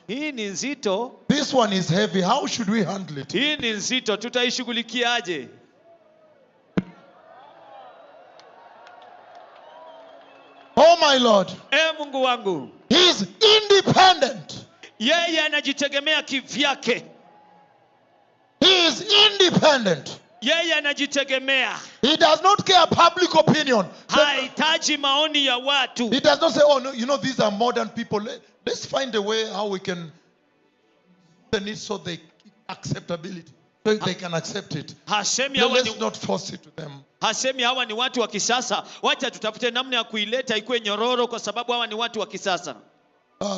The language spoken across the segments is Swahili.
Hii ni nzito. This one is heavy. How should we handle it? Hii ni nzito, tutaishughulikiaje? Oh my Lord. Mungu wangu. He is independent. Yeye anajitegemea kivyake. He is independent. Yeye anajitegemea. He does not care public opinion. Hahitaji maoni ya watu. He does not say, oh no, you know, these are modern people. Let's find a way how we can it so they acceptability. So they can accept it. No, let's not force it to them. Hasemi hawa ni watu wa kisasa. Wacha tutafute namna ya kuileta ikuwe nyororo kwa sababu hawa ni watu wa kisasa.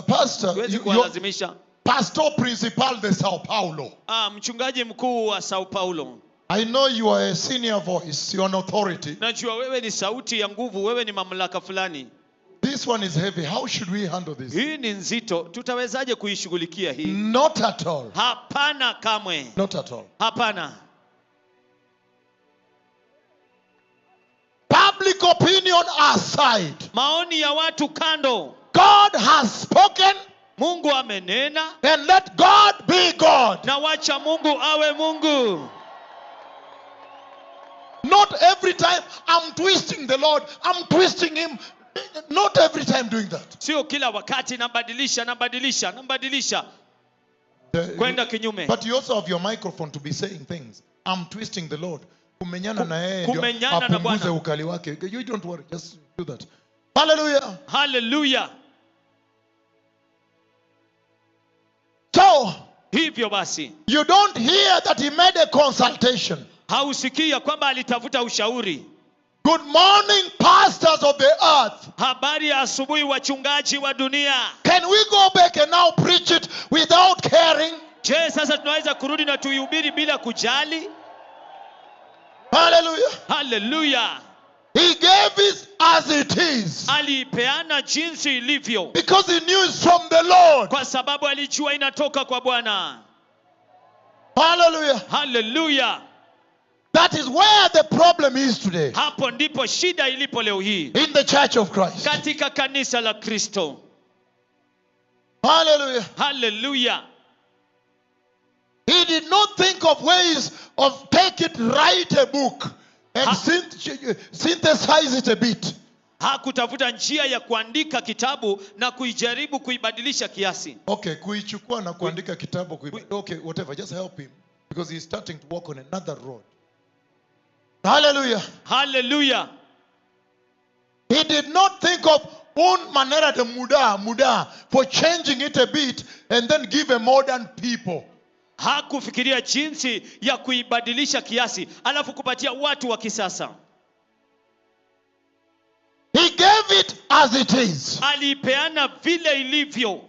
Pastor, Pastor Principal de Sao Paulo. Mchungaji mkuu wa Sao Paulo. I know you are a senior voice, you are an authority. Najua wewe ni sauti ya nguvu, wewe ni mamlaka fulani. This one is heavy. How should we handle this? Hii ni nzito. Tutawezaje kuishughulikia hii? Not at all. Hapana kamwe. Not at all. Hapana. Public opinion aside. Maoni ya watu kando. God has spoken. Mungu amenena. And let God be God. Na wacha Mungu awe Mungu. Not every time I'm twisting the Lord, I'm twisting him. Not every time doing that. Sio kila wakati nabadilisha. Kwenda kinyume. But you also have your microphone to be saying things. I'm twisting the Lord. Kumenyana na yeye ndio apunguze ukali wake. You don't worry, just do that. Hallelujah. Hallelujah. So, hivyo basi, you don't hear that he made a consultation. Hausikia kwamba alitafuta ushauri. Good morning, pastors of the earth. Habari ya asubuhi wachungaji wa dunia. Can we go back and now preach it without caring? Je, sasa tunaweza kurudi na tuihubiri bila kujali? Hallelujah. Hallelujah. He gave it as it is. Alipeana jinsi ilivyo. Because he knew it's from the Lord. Kwa sababu alijua inatoka kwa Bwana. Hallelujah. Hallelujah. That is where the problem is today. Hapo ndipo shida ilipo leo hii. In the church of Christ. Katika kanisa la Kristo. Hallelujah. Hallelujah. He did not think of ways of take it, write a book and synthesize it a bit. Hakutafuta njia ya kuandika kitabu na kuijaribu kuibadilisha kiasi. Okay, kuichukua na kuandika kitabu okay, whatever, just help him because he's starting to walk on another road. Hallelujah. Hallelujah. He did not think of un manera de muda for changing it a bit and then give a modern people. Hakufikiria jinsi ya kuibadilisha kiasi alafu kupatia watu wa kisasa. He gave it as it is. Alipeana vile ilivyo.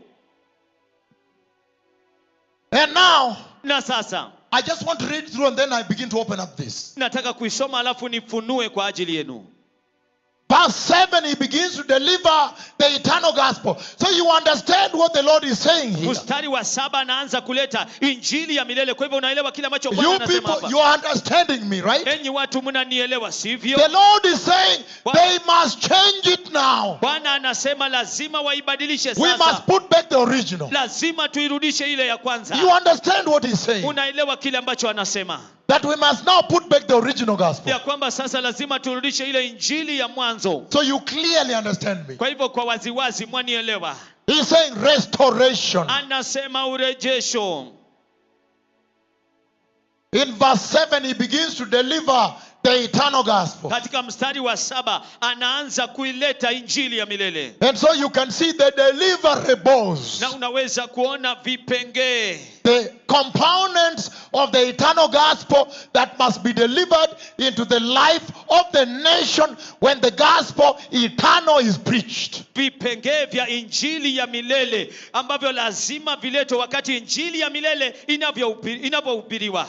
And now, na sasa, I just want to read through and then I begin to open up this. Nataka kuisoma alafu nifunue kwa ajili yenu. Verse 7, he begins to deliver the eternal gospel. So you understand what the Lord is saying here. Mstari wa 7 anaanza kuleta injili ya milele. Kwa hivyo unaelewa kile ambacho Bwana anasema hapa. You people, you are understanding me, right? Enyi watu mnanielewa, sivyo? The Lord is saying they must change it now. Bwana anasema lazima waibadilishe sasa. We must put back the original. Lazima tuirudishe ile ya kwanza. You understand what he's saying? Unaelewa kile ambacho anasema? That we must now put back the original gospel. Ya kwamba sasa lazima turudishe ile injili ya mwanzo. So you clearly understand me. Kwa hivyo kwa waziwazi mwanielewa. He's saying restoration. Anasema urejesho. In verse 7 he begins to deliver the eternal gospel. Katika mstari wa 7 anaanza kuileta injili ya milele. And so you can see the deliverables. Na unaweza kuona vipengee. The components of the eternal gospel that must be delivered into the life of the nation when the gospel eternal is preached. Vipengee vya injili ya milele ambavyo lazima viletwe wakati injili ya milele inavyohubiriwa.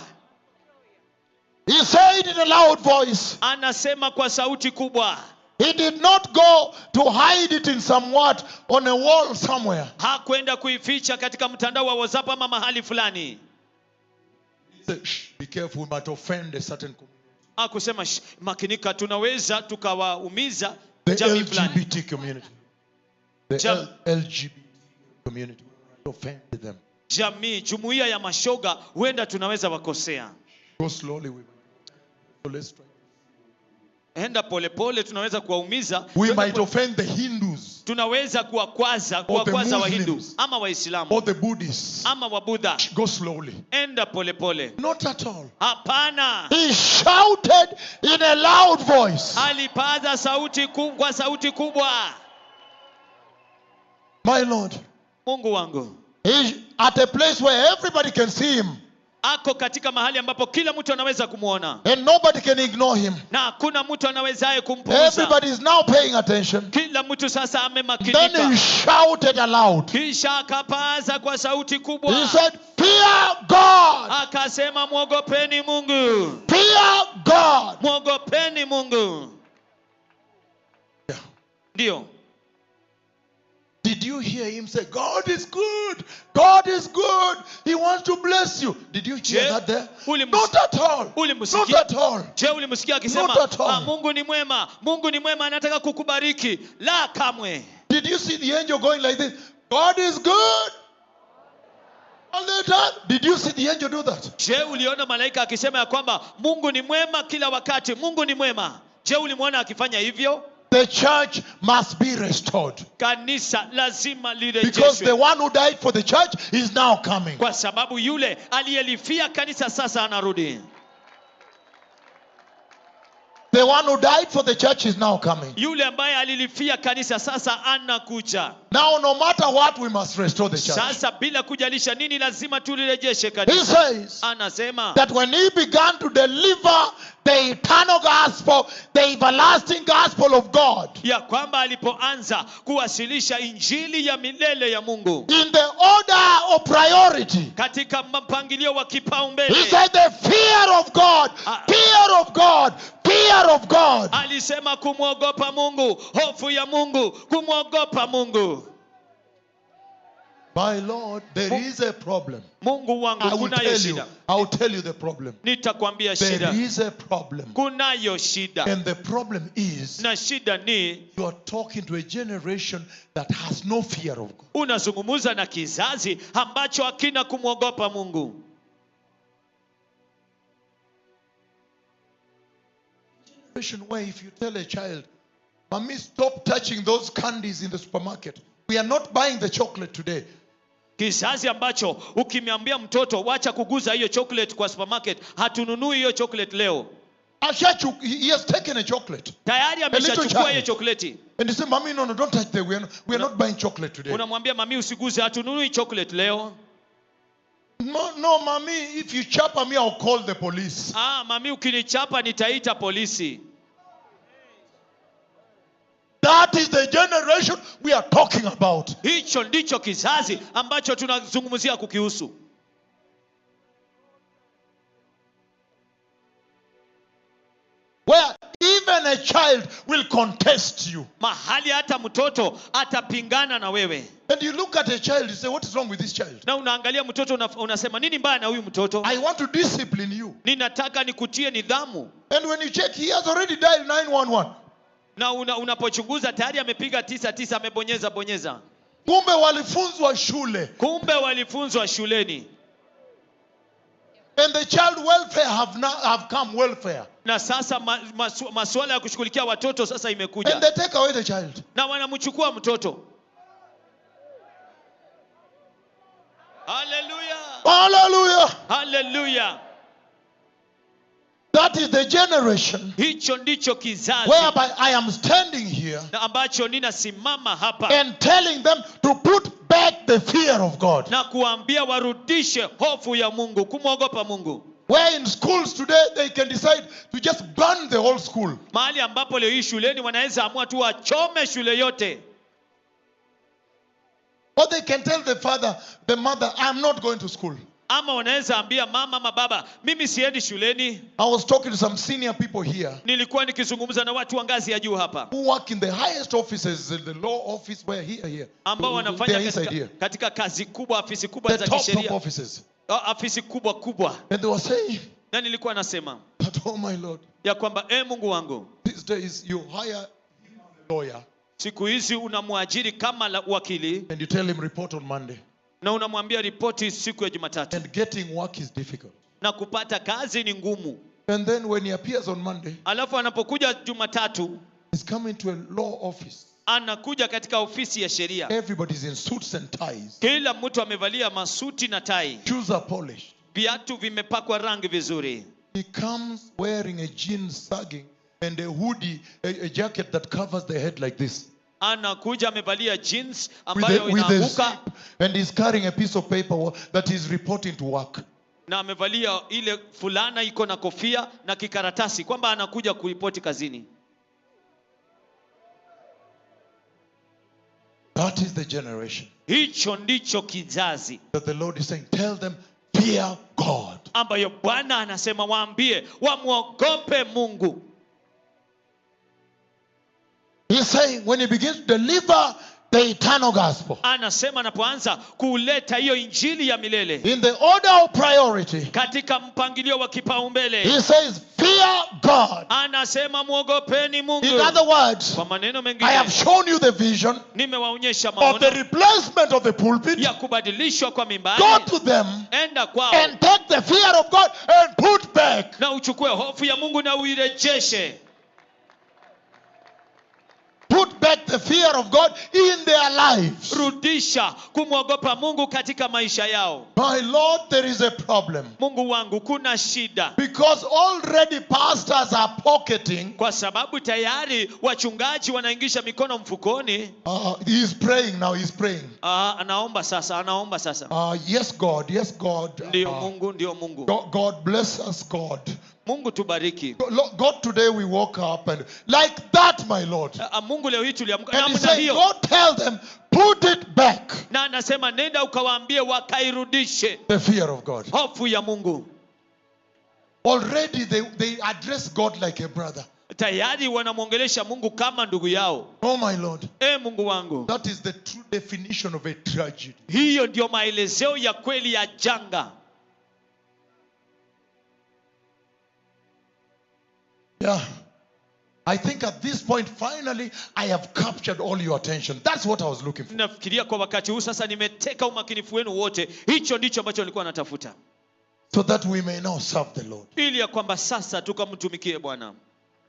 He said in a loud voice. Anasema kwa sauti kubwa. He did not go to hide it in somewhat on a wall somewhere. Hakwenda kuificha katika mtandao wa WhatsApp ama mahali fulani. He said, be careful, we might offend a certain community. Hakusema makinika, tunaweza tukawaumiza the jamii fulani. LGBT community. The LGBT community. offended them. Jamii, jumuiya ya mashoga huenda tunaweza wakosea. Go slowly. So let's try. Enda polepole, tunaweza kuwaumiza. We might offend the Hindus. Tunaweza kuwakwaza Wahindu ama Waislamu or the Buddhists. ama Wabudha. Go slowly. Enda polepole. Not at all. Hapana. He shouted in a loud voice. Alipaza sauti kwa sauti kubwa. My Lord. Mungu wangu. He's at a place where everybody can see him. Ako katika mahali ambapo kila mtu anaweza kumuona. And nobody can ignore him. Na hakuna mtu anawezaye kumpuuza. Everybody is now paying attention. Kila mtu sasa amemakinika. Then he shouted aloud. Kisha akapaza kwa sauti kubwa. He said, "Fear God." Akasema, mwogopeni Mungu. Fear God. Mwogopeni Mungu. Yeah. Ndio. Did you hear him say, "God is good. God is good. He wants to bless you"? Did you hear that there? Not at all. Not at all. Je, ulimsikia akisema, Mungu ni mwema. Mungu ni mwema, anataka kukubariki? La, kamwe. Did you see the angel going like this? God is good. All the time. Did you see the angel do that? Je, uliona malaika akisema ya kwamba Mungu ni mwema kila wakati? Mungu ni mwema. Je, ulimwona akifanya hivyo? The church must be restored. Kanisa lazima lirejeshwe. Because the one who died for the church is now coming. Kwa sababu yule aliyelifia kanisa sasa anarudi. The one who died for the church is now coming. Yule ambaye alilifia kanisa sasa anakuja. Now no matter what, we must restore the church. Sasa bila kujalisha nini, lazima tulirejeshe kanisa. He says anasema that when he began to deliver the eternal gospel, the everlasting gospel of God, ya kwamba alipoanza kuwasilisha injili ya milele ya Mungu, in the order of priority, katika mpangilio wa kipaumbele, he said the fear of God, fear of God, fear of God. Alisema kumwogopa Mungu, hofu ya Mungu, kumwogopa Mungu. My Lord, there is a problem. Mungu wangu, kunayo shida. I will tell you the problem. Nitakwambia shida. There is a problem. Kunayo shida. And the problem is, na shida ni, you are talking to a generation that has no fear of God. Unazungumza na kizazi ambacho hakina kumwogopa Mungu. Where if you tell a child, "Mommy, stop touching those candies in the supermarket. We are not buying the chocolate today." Kizazi ambacho ukimwambia mtoto wacha kuguza hiyo chocolate kwa supermarket, hatununui hiyo chocolate leo. He has taken a chocolate. Tayari ameshachukua hiyo chocolate. And he said, "Mommy, no, don't touch that. We are not buying chocolate today." Unamwambia, mami, usiguze, hatununui chocolate leo. No, mommy, if you chap me, I'll call the police. Mami, ukinichapa nitaita polisi. That is the generation we are talking about. Hicho ndicho kizazi ambacho tunazungumzia kukihusu. Where even a child will contest you. Mahali hata mtoto atapingana na wewe. And you look at a child, you say, "What is wrong with this child?" Na unaangalia mtoto unasema, nini mbaya na huyu mtoto? I want to discipline you. Ninataka nikutie nidhamu. And when you check, he has already dialed 911. Na unapochunguza tayari amepiga 99, amebonyeza bonyeza. Kumbe walifunzwa shule. Kumbe walifunzwa shuleni. And the child welfare have come welfare. Na sasa masuala ya kushughulikia watoto sasa imekuja. And they take away the child. Na wanamchukua mtoto. Hallelujah. Hallelujah. Hallelujah. That is the generation hicho ndicho kizazi whereby I am standing here na ambacho ninasimama hapa and telling them to put back the fear of God. Na kuambia warudishe hofu ya Mungu, kumwogopa Mungu. Where in schools today they can decide to just burn the whole school. Mahali ambapo leo hii shuleni wanaweza amua tu wachome shule yote. Or they can tell the father, the mother, "I'm not going to school." Ama wanaweza ambia mama ama baba, mimi siendi shuleni. I was talking to some senior people here. Nilikuwa nikizungumza na watu wa ngazi ya juu hapa. Who work in the highest offices, in the law office, where here. Ambao wanafanya katika kazi kubwa, afisi kubwa za kisheria. Top offices. Afisi kubwa. And they were saying, na nilikuwa nasema, but oh my Lord, ya kwamba Mungu wangu, these days you hire a lawyer. Siku hizi unamwajiri kama wakili. And you tell him report on Monday. Na unamwambia ripoti siku ya Jumatatu. And getting work is difficult. Na kupata kazi ni ngumu. And then when he appears on Monday, alafu anapokuja Jumatatu, he's coming to a law office. Anakuja katika ofisi ya sheria. Everybody's in suits and ties. Kila mtu amevalia masuti na tai. Shoes are polished. Viatu vimepakwa rangi vizuri. He comes wearing a jean sagging and a hoodie, a jacket that covers the head like this. Anakuja amevalia jeans ambayo inaanguka, and he's carrying a piece of paper that he's reporting to work. Na amevalia ile fulana iko na kofia na kikaratasi kwamba anakuja kuripoti kazini. That is the generation. Hicho ndicho kizazi. That the Lord is saying, tell them, fear God. Ambayo Bwana anasema waambie wamuogope Mungu. He's saying when he begins to deliver the eternal gospel, anasema anapoanza kuleta hiyo injili ya milele, in the order of priority, katika mpangilio wa kipaumbele, he says fear God. Anasema muogopeni Mungu. In other words, kwa maneno mengine, I have shown you the vision nimewaonyesha maono of the replacement of the pulpit. ya kubadilishwa kwa mimbari. Go to them, enda kwao, and take the fear of God and put back. Na uchukue hofu ya Mungu na uirejeshe. Put back the fear of God in their lives. Rudisha kumwogopa Mungu katika maisha yao. My Lord, there is a problem. Mungu wangu, kuna shida. Because already pastors are pocketing. Kwa sababu tayari wachungaji wanaingisha mikono mfukoni. He is praying now, he is praying. Anaomba sasa. Yes God, yes God. Ndio Mungu, ndio Mungu. God bless us, God. Mungu tubariki. God, today we woke up and like that, my Lord. Mungu leo hii tuliamka namna hiyo. God tell them, put it back. Na anasema nenda ukawaambie wakairudishe. The fear of God. Hofu ya Mungu. Already they address God like a brother. Tayari wanamwongelesha Mungu kama ndugu yao. Oh my Lord. Mungu wangu. That is the true definition of a tragedy. Hiyo ndio maelezeo ya kweli ya janga. Yeah. I think at this point, finally, I have captured all your attention. That's what I was looking for. Nafikiria kwa wakati huu sasa nimeteka umakinifu wenu wote. Hicho ndicho ambacho nilikuwa natafuta. So that we may now serve the Lord. Ili ya kwamba sasa tukamtumikie Bwana.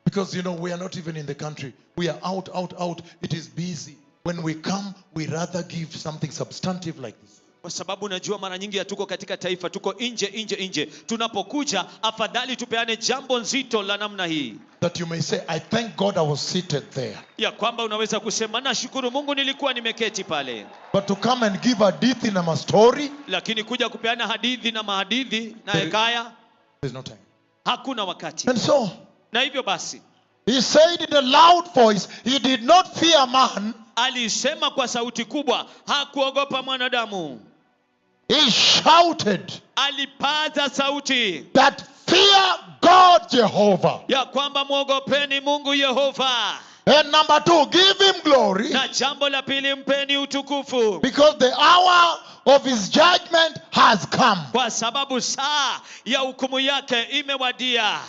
Because we are not even in the country. We are out. It is busy. When we come, we rather give something substantive like this. Kwa sababu najua mara nyingi hatuko katika taifa, tuko nje. Tunapokuja afadhali tupeane jambo nzito la namna hii. That you may say, I thank God I was seated there. Ya kwamba unaweza kusema nashukuru Mungu nilikuwa nimeketi pale. But to come and give a hadithi na a story, lakini kuja kupeana hadithi na mahadithi na hekaya, there's no time. Hakuna wakati. And so, na hivyo basi, he said in a loud voice, he did not fear man. Alisema kwa sauti kubwa, hakuogopa mwanadamu. He shouted, alipaza sauti, that fear God Jehovah. Ya kwamba muogopeni Mungu Yehova. And number 2, give him glory. Na jambo la pili, mpeni utukufu. Because the hour of his judgment has come. Kwa sababu saa ya hukumu yake imewadia.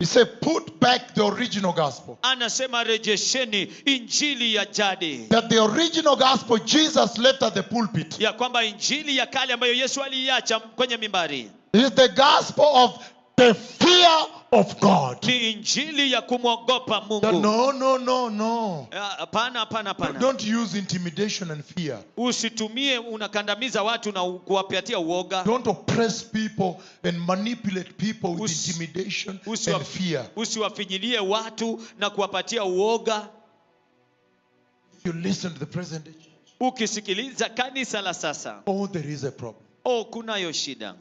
He said, put back the original gospel. Anasema rejesheni injili ya jadi. That the original gospel Jesus left at the pulpit. Ya kwamba injili ya kale ambayo Yesu aliacha kwenye mimbari. Is the gospel of the fear of God. Ni injili ya kumwogopa Mungu. That no. Hapana. Don't use intimidation and fear. Usitumie unakandamiza watu na kuwapatia uoga. Don't oppress people and manipulate people with intimidation and fear. Usiwafinyilie watu na kuwapatia uoga. If you listen to the present age, ukisikiliza kanisa la sasa, there is a problem. Kunayo shida.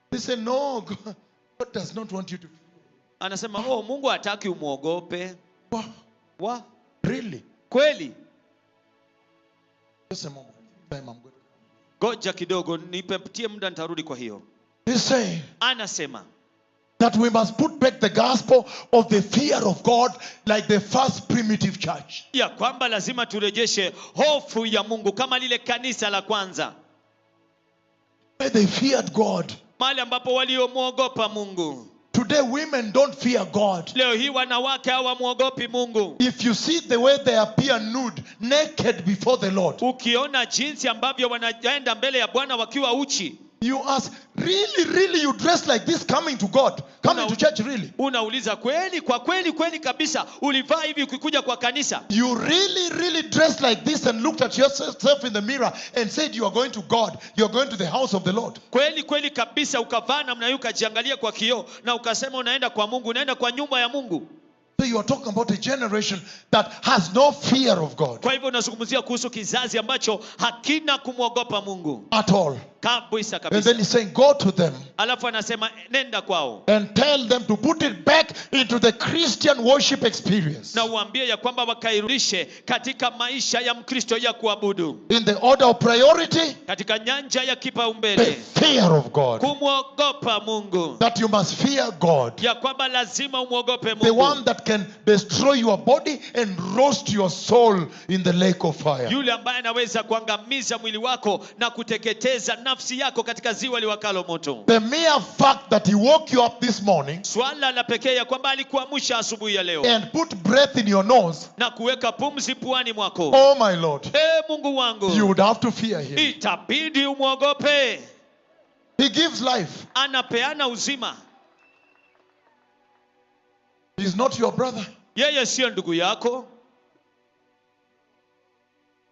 They say no, God does not want you to. Anasema Mungu hataki umuogope. Wa? Really? Kweli? Just a moment. I'm going. Goja kidogo, nipetie muda nitarudi kwa hiyo. He's saying, anasema that we must put back the gospel of the fear of God like the first primitive church. Ya kwamba lazima turejeshe hofu ya Mungu kama lile kanisa la kwanza. Where they feared God. Mahali ambapo waliomwogopa Mungu. Today women don't fear God. Leo hii wanawake hawamwogopi Mungu. If you see the way they appear nude, naked before the Lord, ukiona jinsi ambavyo wanaenda mbele ya Bwana wakiwa uchi, you ask, really you dress like this coming to God, coming to church, really? Unauliza, kweli kwa kweli kabisa ulivaa hivi ukikuja kwa kanisa? You really dressed like this and looked at yourself in the mirror and said you are going to God, you are going to the house of the Lord? Kweli kabisa ukavaa namna hiyo ukajiangalia kwa kioo na ukasema unaenda kwa Mungu, unaenda kwa nyumba ya Mungu? So you are talking about a generation that has no fear of God. Kwa hivyo unazungumzia kuhusu kizazi ambacho hakina kumwogopa Mungu at all. Kabisa. And then he's saying, go to them. Alafu anasema nenda kwao. And tell them to put it back into the Christian worship experience. Na uambie ya kwamba wakairudishe katika maisha ya Mkristo ya kuabudu. In the order of priority. Katika nyanja ya kipaumbele. The fear of God. Kumwogopa Mungu. That you must fear God. Ya kwamba lazima umwogope Mungu. The one that can destroy your body and roast your soul in the lake of fire. Yule ambaye anaweza kuangamiza mwili wako na kuteketeza nafsi yako katika ziwa liwakalo moto. The mere fact that he woke you up this morning, swala la pekee ya kwamba alikuamsha asubuhi ya leo, and put breath in your nose, na kuweka pumzi puani mwako, oh my Lord, Mungu wangu, you would have to fear him. Itabidi umwogope. He gives life. Anapeana uzima. He's not your brother. Yeye sio ndugu yako.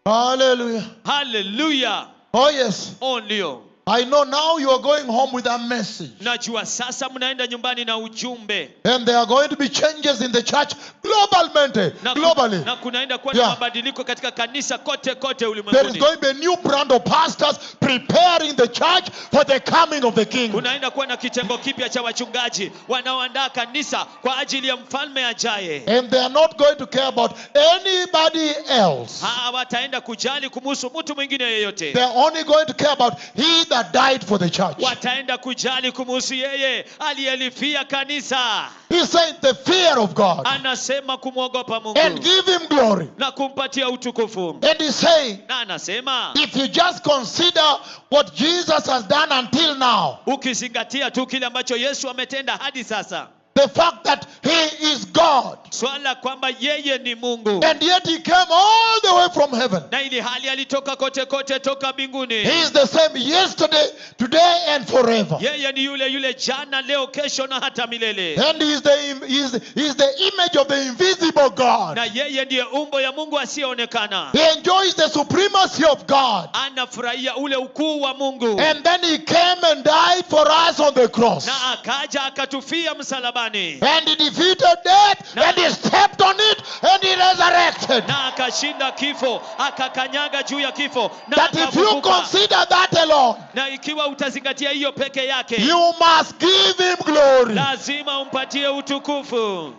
Hallelujah. Hallelujah. Oh yes. Oh ndio. I know now you are going home with a message. Najua sasa mnaenda nyumbani na ujumbe. And there are going to be changes in the church globally. Na kunaenda kuwa na mabadiliko katika kanisa kote ulimwenguni. There is going to be a new brand of pastors preparing the church for the coming of the king. Kunaenda kuwa na kitengo kipya cha wachungaji wanaoandaa kanisa kwa ajili ya mfalme ajaye. And they are not going to care about anybody else. Hawataenda kujali kumhusu mtu mwingine yeyote. They are only going to care about he that died for the church. Wataenda kujali kumhusu yeye aliyelifia kanisa. He said the fear of God. Anasema kumwogopa Mungu. And give him glory. Na kumpatia utukufu. And he's saying, na anasema, if you just consider what Jesus has done until now, ukizingatia tu kile ambacho Yesu ametenda hadi sasa, the fact that he is God, swala kwamba yeye ni Mungu, and yet he came all the way from heaven, na ili hali alitoka kote toka mbinguni. he is the same yesterday, today and forever. Yeye ni yule jana, leo, kesho na hata milele. And he is the image of the invisible God. Na yeye ndiye umbo ya Mungu asiyeonekana. He enjoys the supremacy of God. Anafurahia ule ukuu wa Mungu. And then he came and died for us on the cross. Na akaja akatufia msalabani. And he defeated death, and he stepped on it, and he resurrected. Na akashinda kifo, akakanyaga juu ya kifo, na that if you consider that alone, na ikiwa utazingatia hiyo peke yake, you must give him glory. Lazima umpatie utukufu.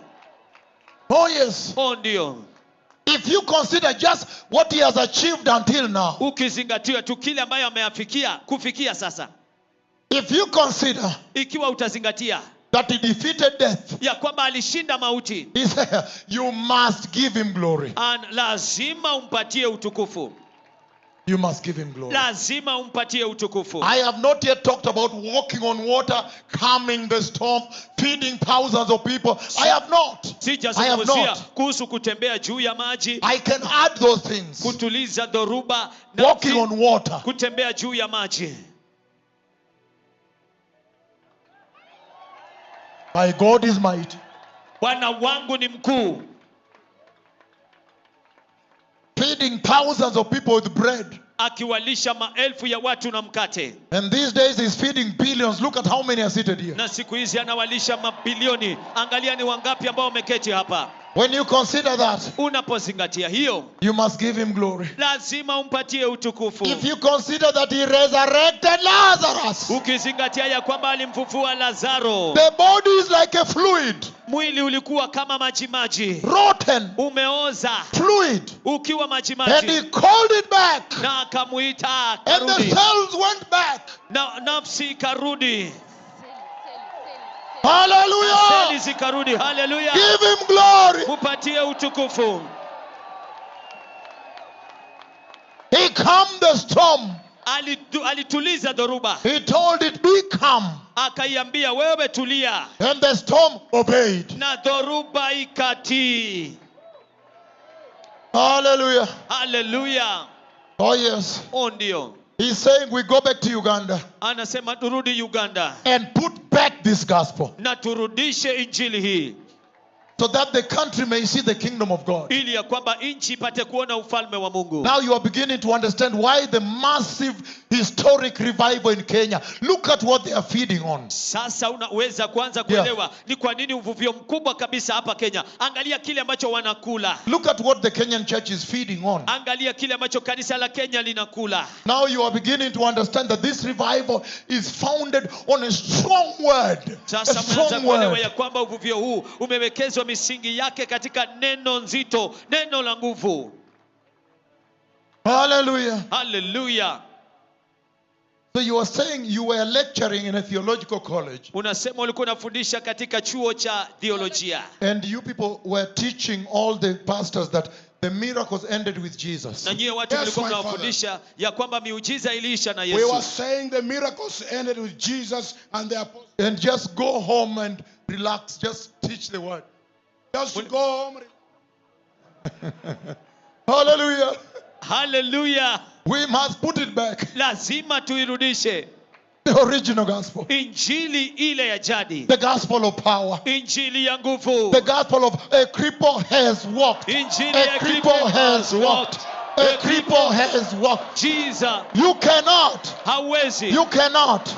Oh yes. Oh ndio. If you consider just what he has achieved until now, ukizingatia tu kile ambayo ameafikia kufikia sasa, if you consider, ikiwa utazingatia that he defeated death, ya kwamba alishinda mauti, he said, you must give him glory. Lazima umpatie utukufu. You must give him glory. Lazima umpatie utukufu. I have not yet talked about walking on water, calming the storm, feeding thousands of people. I have not. Sijazungumzia kuhusu kutembea juu ya maji. I can add those things. Kutuliza dhoruba, walking on water. Kutembea juu ya maji. My God is mighty. Bwana wangu ni mkuu. Feeding thousands of people with bread. Akiwalisha maelfu ya watu na mkate. And these days he's feeding billions. Look at how many are seated here. Na siku hizi anawalisha mabilioni. Angalia ni wangapi ambao wameketi hapa. When you consider that, unapozingatia hiyo, you must give him glory. Lazima umpatie utukufu. If you consider that he resurrected Lazarus, ukizingatia ya kwamba alimfufua Lazaro, the body is like a fluid. Mwili ulikuwa kama maji, rotten, umeoza, fluid, ukiwa maji. And he called it back. Na akamuita karudi. And the cells went back. Na nafsi karudi. Hallelujah. Hallelujah. Give him glory. Mupatie utukufu. He calmed the storm. alituliza dhoruba. He told it, be calm. Akaiambia wewe tulia. And the storm obeyed. Na dhoruba ikatii. Hallelujah. Hallelujah. Oh yes. Oh ndio. He's saying we go back to Uganda. Anasema turudi Uganda. And put back this gospel. Na turudishe injili hii. So that the country may see the kingdom of God. Ili ya kwamba nchi ipate kuona ufalme wa Mungu. Now you are beginning to understand why the massive historic revival in Kenya. Look at what they are feeding on. Sasa unaweza kuanza kuelewa ni kwa nini uvuvio mkubwa kabisa hapa Kenya. Angalia kile ambacho wanakula. Look at what the Kenyan church is feeding on. Angalia kile ambacho kanisa la Kenya linakula. Now you are beginning to understand that this revival is founded on a strong word. Sasa mnaanza kuelewa ya kwamba uvuvio huu umewekezwa misingi yake katika neno nzito, neno la nguvu. Hallelujah. Hallelujah. So you are saying you were lecturing in a theological college. Unasema ulikuwa unafundisha katika chuo cha theolojia. And you people were teaching all the pastors that the miracles ended with Jesus. Na nyie watu mlikuwa mnawafundisha ya kwamba miujiza iliisha na Yesu. We were saying the miracles ended with Jesus and the apostles. And just go home and relax. Just teach the word. Just go home. Hallelujah. Hallelujah. We must put it back. Lazima tuirudishe. The original gospel. Injili ile ya jadi. The gospel of power. Injili ya nguvu. The gospel of a cripple has walked. Injili A ya cripple has walked. A cripple has walked. Jesus. You cannot. Hawezi. You cannot.